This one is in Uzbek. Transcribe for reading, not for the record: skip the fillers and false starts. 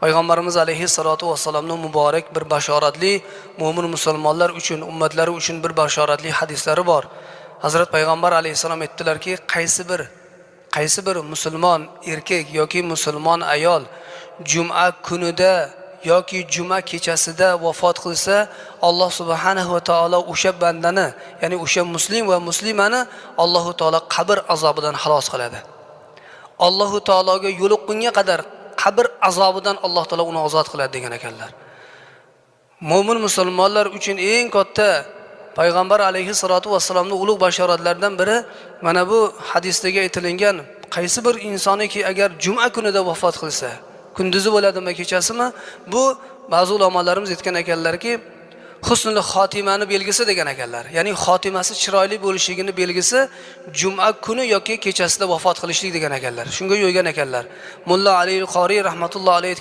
Payg'ambarimiz alayhissalatu vassalamning muborak bir bashoratli mo'min musulmonlar uchun, ummatlari uchun bir bashoratli hadislari bor. Hazrat Payg'ambar alayhissalom aytdilarki, qaysi bir musulmon erkak yoki musulmon ayol juma kunida yoki juma kechasida vafot qilsa, Alloh subhanahu va taolo o'sha bandani, ya'ni o'sha muslim va muslimani Alloh taolo qabr azobidan xalos qiladi. Alloh taologa yo'liqqunga qadar qabr azobidan Alloh taolo uni ozod qiladi degan ekanlar. Mo'min musulmonlar uchun eng katta Payg'ambar alayhissalatu vassalamning ulug' bashoratlaridan biri mana bu hadisdagi aytilgan qaysi bir insoniki agar juma kunida vafot qilsa, kunduzi bo'ladimi, kechasimi, bu ba'zi ulamolarimiz aytgan ekanlarki, husnul xotimani belgisi degan ekanlar. Ya'ni xotimasi chiroyli bo'lishligini belgisi juma kuni yoki kechasida vafot qilishlik degan ekanlar. Shunga yo'ygan ekanlar. Mulla Ali al-Qori rahmatullohi alayhi